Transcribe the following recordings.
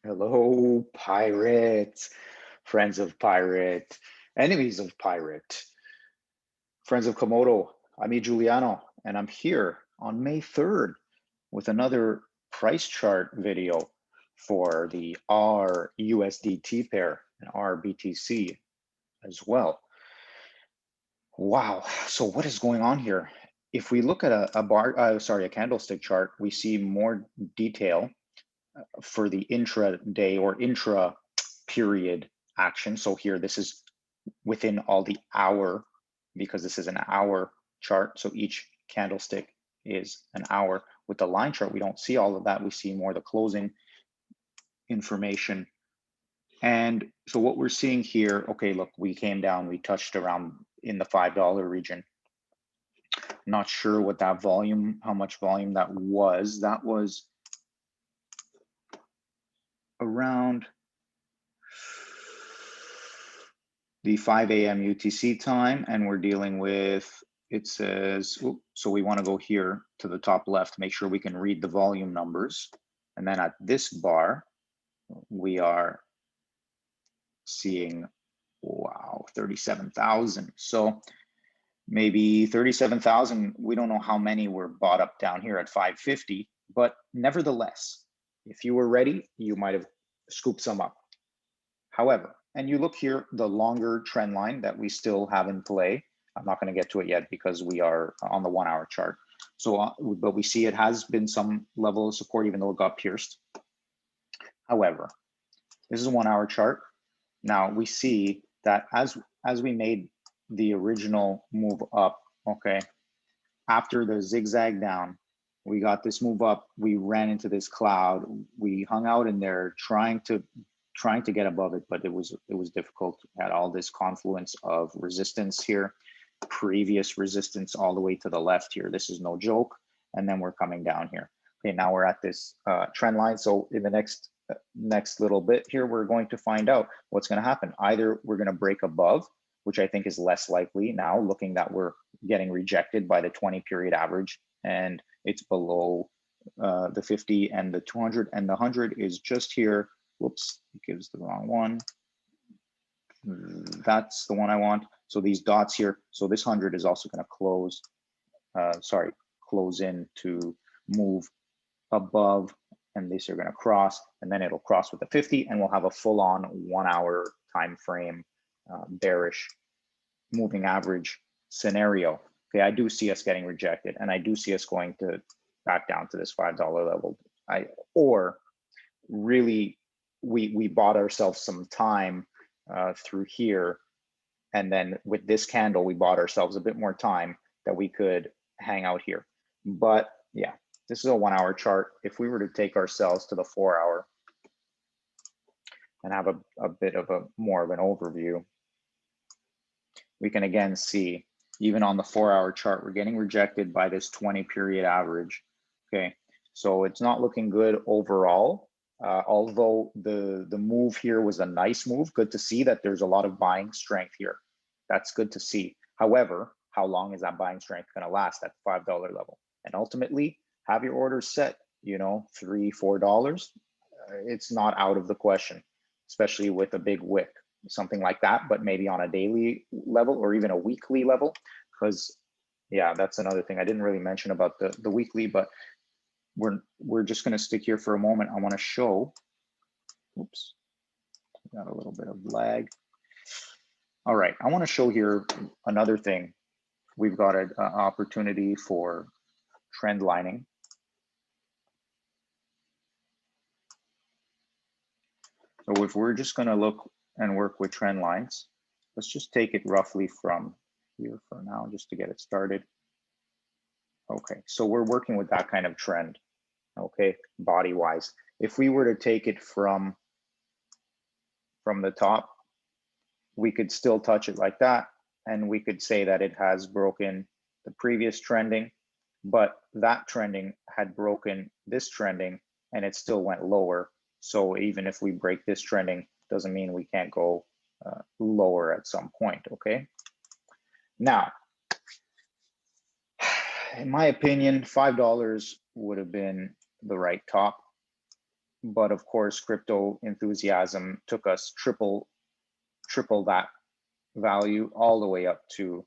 Hello, pirates, friends of pirate, enemies of pirate, friends of Komodo. I'm E. Giuliano, and I'm here on May 3rd with another price chart video for the ARRR USDT pair and ARRR BTC as well. Wow, so what is going on here? If we look at a candlestick chart, we see more detail for the intraday or intra period action. So here, this is within all the hour, because this is an hour chart. So each candlestick is an hour. With the line chart, we don't see all of that. We see more the closing information. And so what we're seeing here, okay, look, we came down, we touched around in the $5 region. Not sure what that volume, how much volume that was. That was around the 5 a.m. UTC time, and we're dealing with, it says, so we want to go here to the top left, make sure we can read the volume numbers. And then at this bar, we are seeing, wow, 37,000. So maybe 37,000, we don't know how many were bought up down here at 550, but nevertheless, if you were ready, you might have scooped some up. However, and you look here, the longer trend line that we still have in play, I'm not going to get to it yet because we are on the 1 hour chart. So, but we see it has been some level of support, even though it got pierced. However, this is a 1 hour chart. Now we see that as we made the original move up, okay, after the zigzag down, we got this move up, we ran into this cloud, we hung out in there trying to get above it, but it was difficult. We had all this confluence of resistance here, previous resistance all the way to the left here. This is no joke. And then we're coming down here. Okay, now we're at this trend line. So in the next little bit here, we're going to find out what's going to happen. Either we're going to break above, which I think is less likely now, looking that we're getting rejected by the 20 period average, and it's below the 50 and the 200, and the 100 is just here. Whoops, it gives the wrong one. That's the one I want. So these dots here, so this 100 is also going to close, close in to move above, and these are going to cross, and then it'll cross with the 50, and we'll have a full-on 1 hour time frame bearish moving average scenario. Okay, I do see us getting rejected, and I do see us going to back down to this $5 level. Or really, we bought ourselves some time through here, and then with this candle, we bought ourselves a bit more time that we could hang out here. But yeah, this is a 1 hour chart. If we were to take ourselves to the 4 hour and have a bit of a more of an overview, we can again see, even on the 4 hour chart, we're getting rejected by this 20 period average. Okay, so it's not looking good overall. Although the move here was a nice move, good to see that there's a lot of buying strength here. That's good to see. However, how long is that buying strength going to last at the $5 level? And ultimately, have your orders set, you know, $3, $4. It's not out of the question, especially with a big wick, something like that, but maybe on a daily level or even a weekly level. Because yeah, that's another thing I didn't really mention about the weekly, but we're just going to stick here for a moment. I want to show, oops, got a little bit of lag. All right, I want to show here another thing. We've got an opportunity for trend lining. So if we're just going to look and work with trend lines, let's just take it roughly from here for now, just to get it started. Okay, so we're working with that kind of trend, okay, body-wise. If we were to take it from the top, we could still touch it like that, and we could say that it has broken the previous trending, but that trending had broken this trending, and it still went lower. So even if we break this trending, doesn't mean we can't go lower at some point, okay? Now, in my opinion, $5 would have been the right top. But of course, crypto enthusiasm took us triple that value all the way up to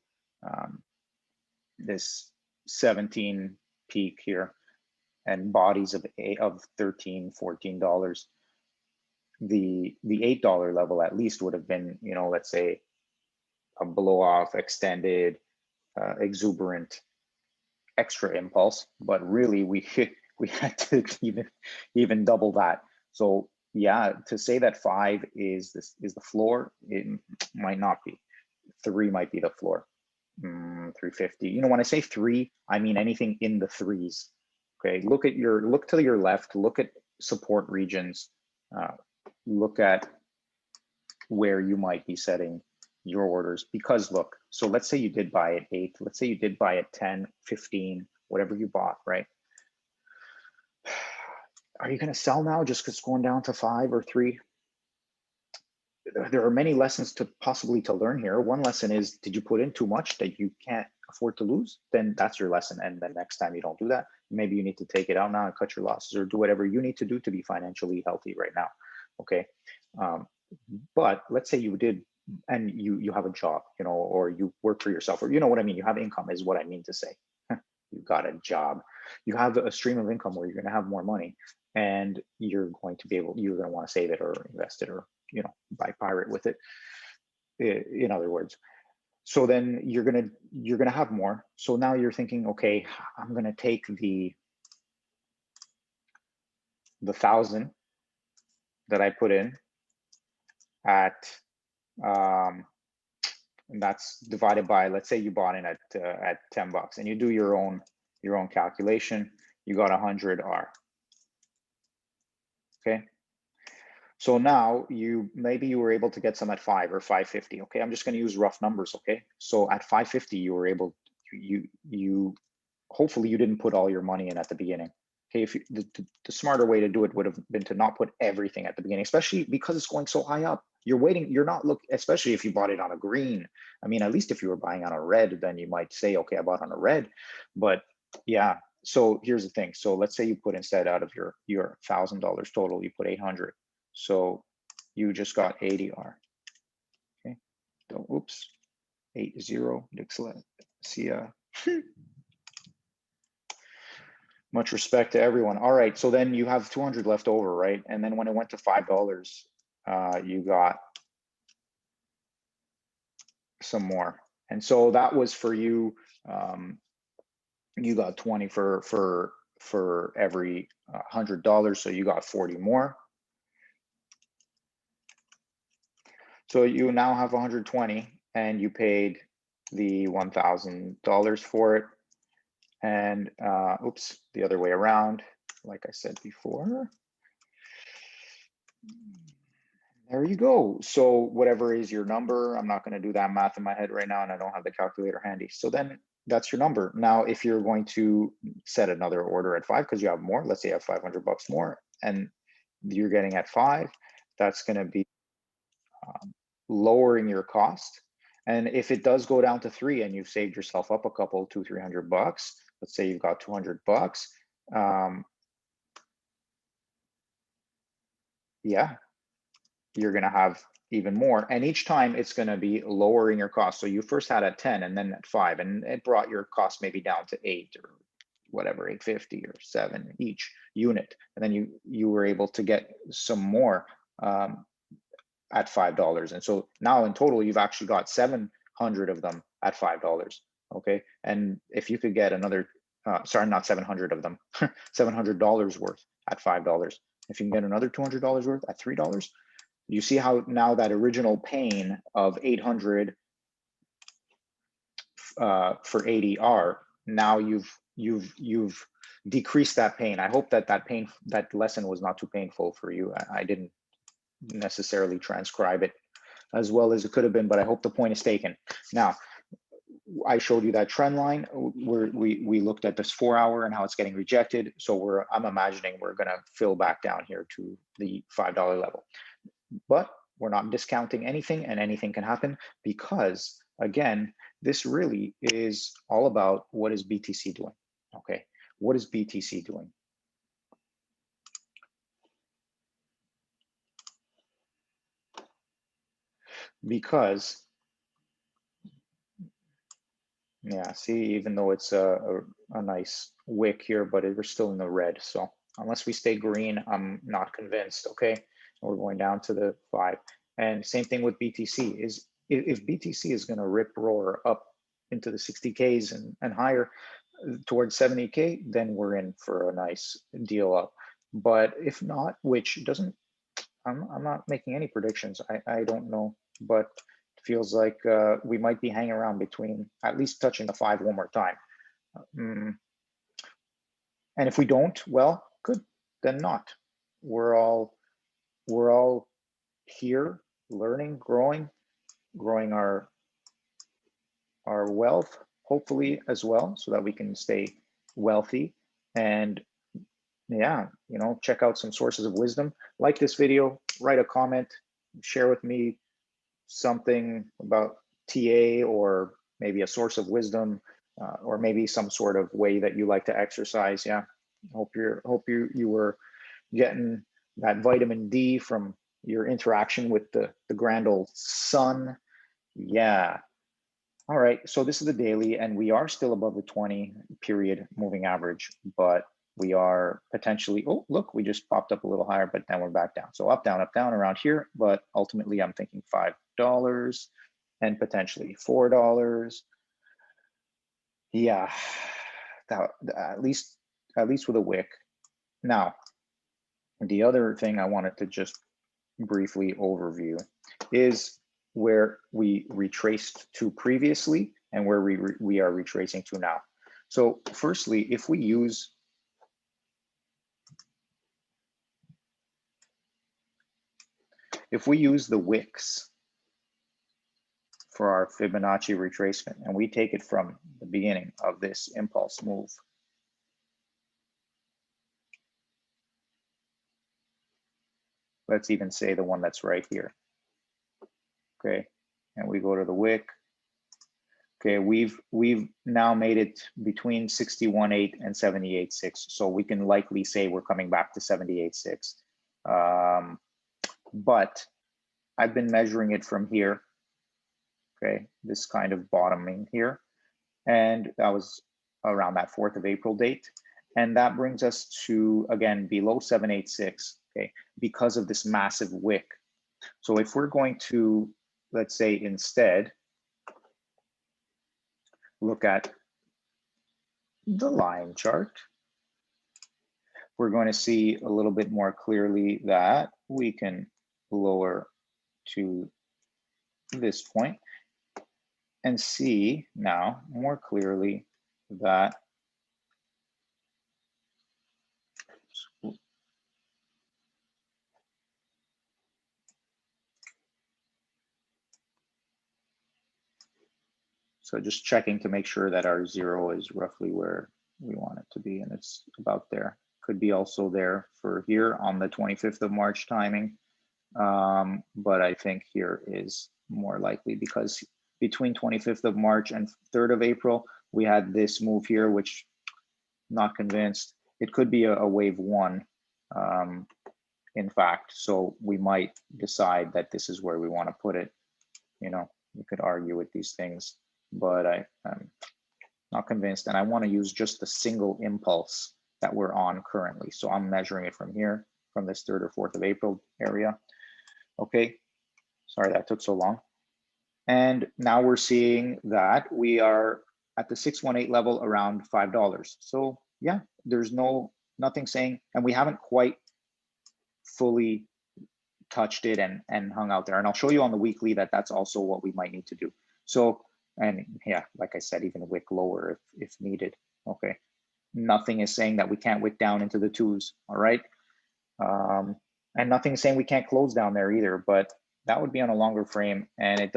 this 17 peak here, and bodies of $13, $14. The $8 level at least would have been, you know, let's say a blow off, extended, exuberant, extra impulse. But really, we had to even double that. So yeah, to say that 5 is the floor, it might not be. 3 might be the floor. 350. You know, when I say 3, I mean anything in the 3s. Okay, look to your left, look at support regions, look at where you might be setting your orders. Because look, so let's say you did buy at 8, let's say you did buy at 10, 15, whatever you bought, right? Are you going to sell now just because it's going down to 5 or 3? There are many lessons to learn here. One lesson is, did you put in too much that you can't afford to lose? Then that's your lesson. And then next time you don't do that, maybe you need to take it out now and cut your losses, or do whatever you need to do to be financially healthy right now. Okay. But let's say you did, and you have a job, you know, or you work for yourself, or you know what I mean? You have income is what I mean to say. You got a job, you have a stream of income where you're going to have more money, and you're going to want to save it or invest it, or, you know, buy pirate with it, in other words. So then you're gonna have more. So now you're thinking, okay, I'm gonna take the 1,000 that I put in at and that's divided by, let's say you bought in at $10, and you do your own calculation, you got 100 R. Okay. So now maybe you were able to get some at 5 or 550. Okay, I'm just going to use rough numbers. Okay, so at 550, you were able, hopefully you didn't put all your money in at the beginning. Okay, if the smarter way to do it would have been to not put everything at the beginning, especially because it's going so high up. You're waiting, you're not especially if you bought it on a green. I mean, at least if you were buying on a red, then you might say, okay, I bought on a red. But yeah, so here's the thing. So let's say you put, instead, out of your $1,000 total, you put 800. So you just got 80 R. Okay. So, oops. 80. See ya. Much respect to everyone. All right. So then you have 200 left over, right? And then when it went to $5, you got some more. And so that was for you. You got 20 for every $100. So you got 40 more. So you now have 120, and you paid the $1,000 for it. And oops, the other way around, like I said before. There you go. So whatever is your number, I'm not going to do that math in my head right now, and I don't have the calculator handy. So then that's your number. Now, if you're going to set another order at 5 because you have more, let's say you have $500 more, and you're getting at 5, that's going to be lowering your cost. And if it does go down to 3 and you've saved yourself up a couple, $200-300, let's say you've got $200, yeah, you're going to have even more. And each time it's going to be lowering your cost. So you first had at 10 and then at 5, and it brought your cost maybe down to 8 or whatever, 850 or 7 each unit. And then you were able to get some more at $5. And so now in total, you've actually got 700 of them at $5. Okay. And if you could get another, sorry, not 700 of them, $700 worth at $5. If you can get another $200 worth at $3, you see how now that original pain of 800 for 80 R, now you've decreased that pain. I hope that lesson was not too painful for you. I didn't necessarily transcribe it as well as it could have been, but I hope the point is taken. Now, I showed you that trend line where we looked at this 4-hour and how it's getting rejected. So I'm imagining we're going to fill back down here to the $5 level. But we're not discounting anything, and anything can happen, because again, this really is all about what is BTC doing. Okay, what is BTC doing? because, yeah, see, even though it's a nice wick here, but we're still in the red. So unless we stay green, I'm not convinced. Okay, we're going down to the 5. And same thing with BTC. Is if BTC is going to rip roar up into the 60Ks and higher towards 70K, then we're in for a nice deal up. But if not, which doesn't, I'm not making any predictions. I don't know, but it feels like we might be hanging around between at least touching the 5 one more time. And if we don't, well, good, then not. We're all here learning, growing our wealth, hopefully as well, so that we can stay wealthy. And yeah, you know, check out some sources of wisdom. Like this video, write a comment, share with me something about TA, or maybe a source of wisdom, or maybe some sort of way that you like to exercise. Yeah, hope you were getting that vitamin D from your interaction with the grand old sun. Yeah. All right, so this is the daily, and we are still above the 20 period moving average, but we are potentially, oh, look, we just popped up a little higher, but then we're back down. So up, down, around here, but ultimately I'm thinking $5 and potentially $4. Yeah, that, at least with a wick. Now, the other thing I wanted to just briefly overview is where we retraced to previously and where we are retracing to now. So firstly, if we use the wicks for our Fibonacci retracement, and we take it from the beginning of this impulse move, let's even say the one that's right here. Okay, and we go to the wick. Okay, we've now made it between 61.8 and 78.6, so we can likely say we're coming back to 78.6. But I've been measuring it from here. Okay, this kind of bottoming here, and that was around that 4th of April date, and that brings us to, again, below 786. Okay, because of this massive wick. So if we're going to, let's say, instead look at the line chart, we're going to see a little bit more clearly that we can lower to this point and see now more clearly that so just checking to make sure that our 0 is roughly where we want it to be, and it's about there. Could be also there for here on the 25th of March timing, but I think here is more likely, because between 25th of March and 3rd of April, we had this move here, which not convinced. It could be a wave 1, in fact, so we might decide that this is where we want to put it. You know, you could argue with these things, but I'm not convinced, and I want to use just the single impulse that we're on currently. So I'm measuring it from here, from this 3rd or 4th of April area. Okay, sorry that took so long. And now we're seeing that we are at the 618 level around $5. So yeah, there's nothing saying, and we haven't quite fully touched it and hung out there. And I'll show you on the weekly that that's also what we might need to do. So, and yeah, like I said, even wick lower if needed. Okay, nothing is saying that we can't wick down into the 2s. All right, and nothing is saying we can't close down there either, but that would be on a longer frame, and it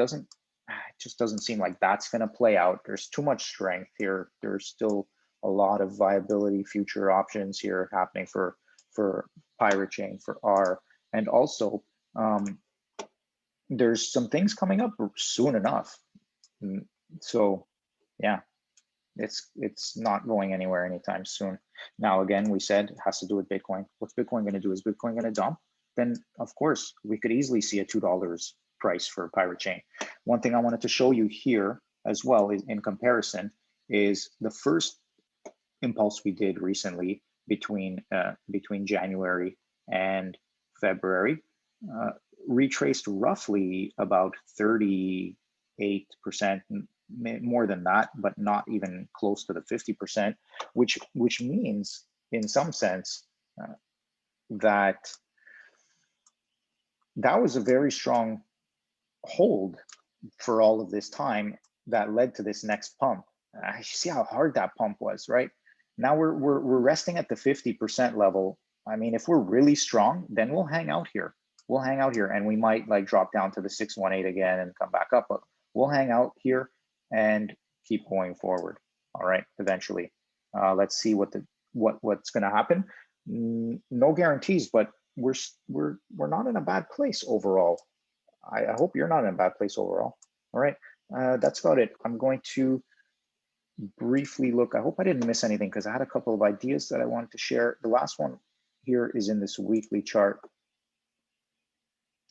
just doesn't seem like that's going to play out. There's too much strength here. There's still a lot of viability future options here happening for Pirate Chain, for ARRR, and also there's some things coming up soon enough. So yeah, it's not going anywhere anytime soon. Now, again, we said it has to do with Bitcoin. What's Bitcoin going to do? Is Bitcoin going to dump? Then of course we could easily see a $2 price for Pirate Chain. One thing I wanted to show you here as well is in comparison is the first impulse we did recently between January and February retraced roughly about 38%, more than that, but not even close to the 50%, which means in some sense that was a very strong hold for all of this time that led to this next pump. I see how hard that pump was, right? Now we're resting at the 50% level. I mean, if we're really strong, then we'll hang out here. We'll hang out here, and we might like drop down to the 618 again and come back up, but we'll hang out here and keep going forward. All right, eventually. Let's see what's going to happen. No guarantees, but we're not in a bad place overall. I hope you're not in a bad place overall. All right, that's about it. I'm going to briefly look. I hope I didn't miss anything because I had a couple of ideas that I wanted to share. The last one here is in this weekly chart.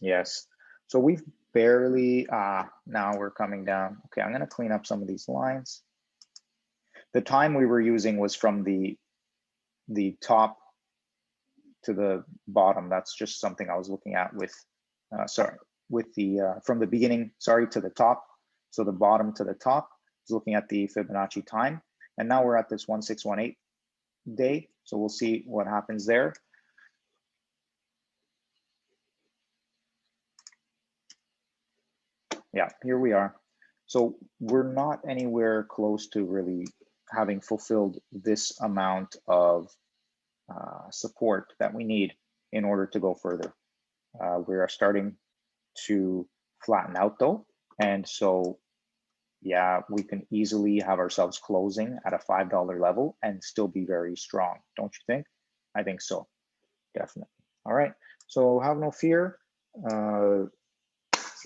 Yes, so we've barely, now we're coming down. Okay, I'm gonna clean up some of these lines. The time we were using was from the top to the bottom. That's just something I was looking at with, from the beginning, to the top. So the bottom to the top is looking at the Fibonacci time. And now we're at this 1618 day. So we'll see what happens there. Yeah, here we are. So we're not anywhere close to really having fulfilled this amount of support that we need in order to go further. We are starting to flatten out though. And so, yeah, we can easily have ourselves closing at a $5 level and still be very strong, don't you think? I think so, definitely. All right, so have no fear.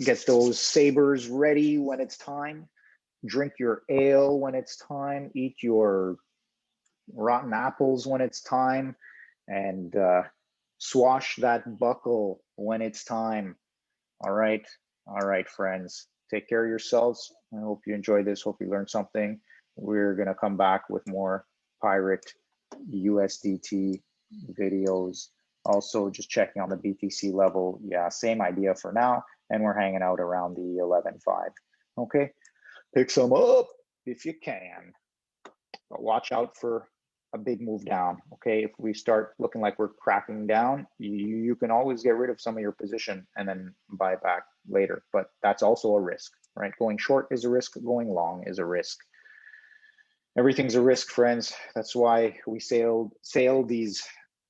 Get those sabers ready when it's time. Drink your ale when it's time. Eat your rotten apples when it's time. And swash that buckle when it's time. All right, friends. Take care of yourselves. I hope you enjoyed this. Hope you learned something. We're gonna come back with more Pirate USDT videos. Also, just checking on the BTC level. Yeah, same idea for now. And we're hanging out around the 11.5. Okay, pick some up if you can. But watch out for a big move down. Okay, if we start looking like we're cracking down, you can always get rid of some of your position and then buy back later. But that's also a risk, right? Going short is a risk. Going long is a risk. Everything's a risk, friends. That's why we sail these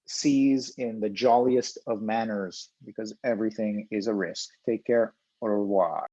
seas in the jolliest of manners, because everything is a risk. Take care. Au revoir.